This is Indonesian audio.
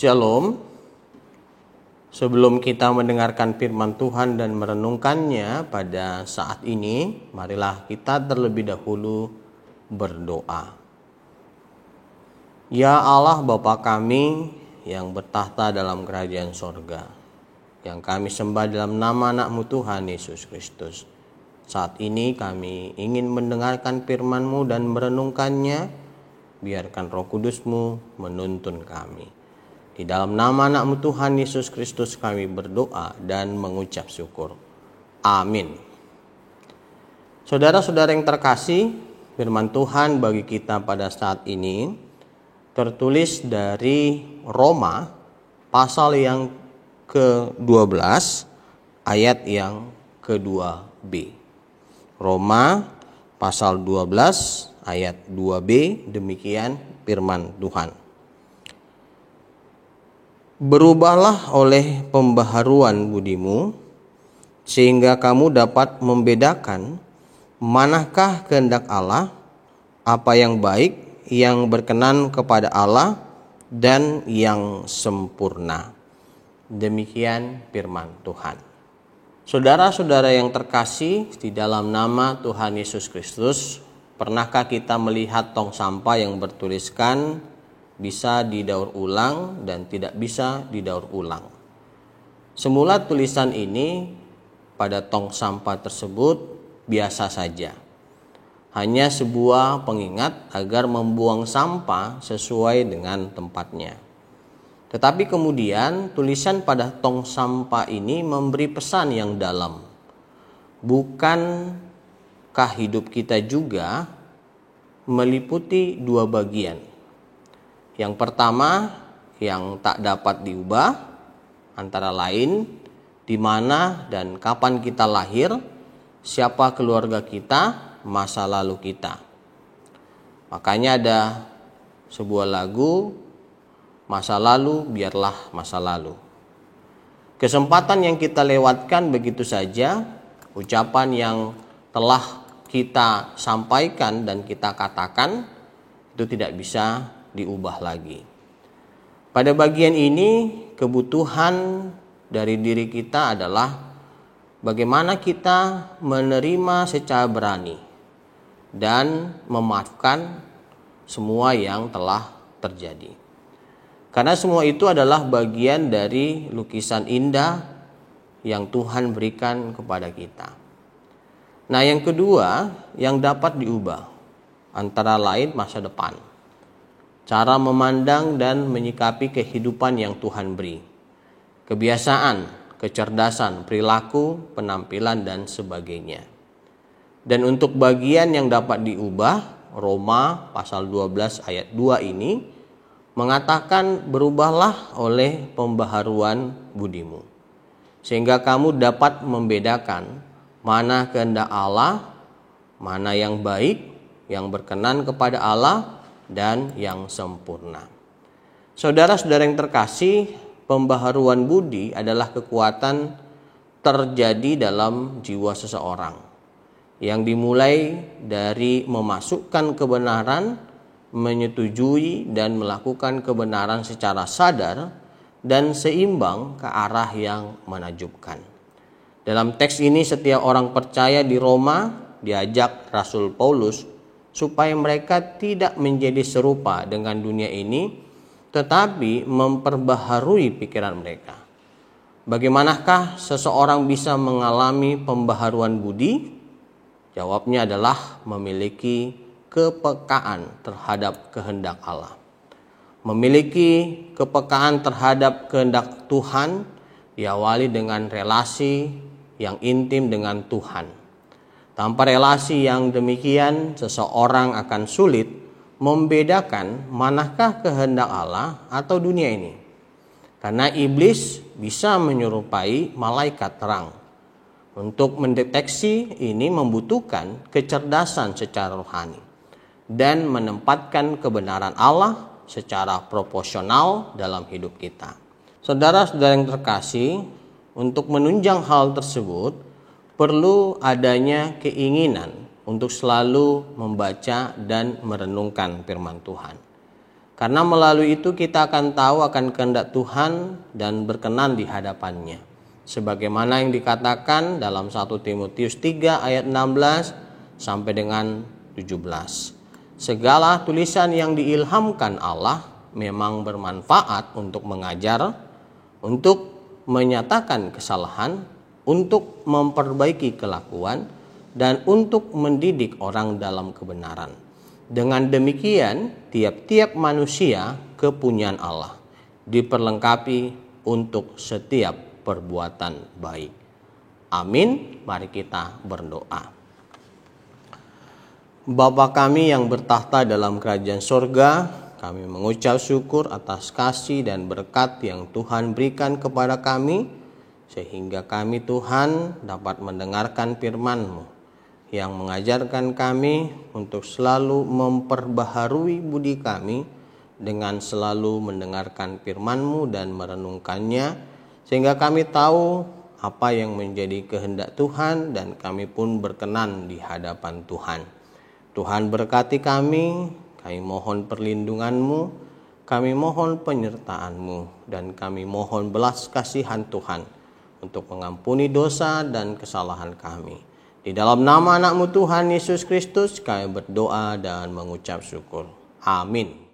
Shalom. Sebelum kita mendengarkan firman Tuhan dan merenungkannya pada saat ini, marilah kita terlebih dahulu berdoa. Ya Allah Bapa kami yang bertahta dalam kerajaan sorga, yang kami sembah dalam nama anak-Mu Tuhan Yesus Kristus. Saat ini kami ingin mendengarkan firman-Mu dan merenungkannya. Biarkan Roh Kudus-Mu menuntun kami. Di dalam nama anak-Mu Tuhan Yesus Kristus kami berdoa dan mengucap syukur. Amin. Saudara-saudara yang terkasih, firman Tuhan bagi kita pada saat ini tertulis dari Roma pasal yang ke-12 ayat yang ke-2b. Roma pasal 12 ayat 2b, demikian firman Tuhan. Berubahlah oleh pembaharuan budimu, sehingga kamu dapat membedakan manakah kehendak Allah, apa yang baik, yang berkenan kepada Allah, dan yang sempurna. Demikian firman Tuhan. Saudara-saudara yang terkasih, di dalam nama Tuhan Yesus Kristus, pernahkah kita melihat tong sampah yang bertuliskan bisa didaur ulang dan tidak bisa didaur ulang? Semula tulisan ini pada tong sampah tersebut biasa saja, hanya sebuah pengingat agar membuang sampah sesuai dengan tempatnya. Tetapi kemudian tulisan pada tong sampah ini memberi pesan yang dalam. Bukankah hidup kita juga meliputi dua bagian? Yang pertama, yang tak dapat diubah, antara lain di mana dan kapan kita lahir, siapa keluarga kita, masa lalu kita. Makanya ada sebuah lagu, masa lalu biarlah masa lalu. Kesempatan yang kita lewatkan begitu saja, ucapan yang telah kita sampaikan dan kita katakan itu tidak bisa diubah lagi. Pada bagian ini, kebutuhan dari diri kita adalah bagaimana kita menerima secara berani dan memaafkan semua yang telah terjadi. Karena semua itu adalah bagian dari lukisan indah yang Tuhan berikan kepada kita. Nah, yang kedua yang dapat diubah antara lain masa depan, cara memandang dan menyikapi kehidupan yang Tuhan beri, kebiasaan, kecerdasan, perilaku, penampilan, dan sebagainya. Dan untuk bagian yang dapat diubah, Roma pasal 12 ayat 2 ini mengatakan berubahlah oleh pembaharuan budimu, sehingga kamu dapat membedakan mana kehendak Allah, mana yang baik, yang berkenan kepada Allah, dan yang sempurna. Saudara-saudara yang terkasih, pembaharuan budi adalah kekuatan terjadi dalam jiwa seseorang yang dimulai dari memasukkan kebenaran, menyetujui dan melakukan kebenaran secara sadar dan seimbang ke arah yang menakjubkan. Dalam teks ini setiap orang percaya di Roma diajak Rasul Paulus supaya mereka tidak menjadi serupa dengan dunia ini, tetapi memperbaharui pikiran mereka. Bagaimanakah seseorang bisa mengalami pembaharuan budi? Jawabnya adalah memiliki kepekaan terhadap kehendak Allah. Memiliki kepekaan terhadap kehendak Tuhan diawali dengan relasi yang intim dengan Tuhan. Tanpa relasi yang demikian, seseorang akan sulit membedakan manakah kehendak Allah atau dunia ini. Karena iblis bisa menyerupai malaikat terang. Untuk mendeteksi ini membutuhkan kecerdasan secara rohani dan menempatkan kebenaran Allah secara proporsional dalam hidup kita. Saudara-saudara yang terkasih, untuk menunjang hal tersebut perlu adanya keinginan untuk selalu membaca dan merenungkan firman Tuhan. Karena melalui itu kita akan tahu akan kehendak Tuhan dan berkenan di hadapannya. Sebagaimana yang dikatakan dalam 1 Timotius 3 ayat 16 sampai dengan 17. Segala tulisan yang diilhamkan Allah memang bermanfaat untuk mengajar, untuk menyatakan kesalahan, untuk memperbaiki kelakuan, dan untuk mendidik orang dalam kebenaran. Dengan demikian, tiap-tiap manusia kepunyaan Allah, diperlengkapi untuk setiap perbuatan baik. Amin. Mari kita berdoa. Bapa kami yang bertahta dalam kerajaan sorga, kami mengucap syukur atas kasih dan berkat yang Tuhan berikan kepada kami, sehingga kami Tuhan dapat mendengarkan firman-Mu yang mengajarkan kami untuk selalu memperbaharui budi kami dengan selalu mendengarkan firman-Mu dan merenungkannya, sehingga kami tahu apa yang menjadi kehendak Tuhan dan kami pun berkenan di hadapan Tuhan. Tuhan berkati kami mohon perlindungan-Mu, kami mohon penyertaan-Mu, dan kami mohon belas kasihan Tuhan untuk mengampuni dosa dan kesalahan kami. Di dalam nama anak-Mu Tuhan Yesus Kristus kami berdoa dan mengucap syukur. Amin.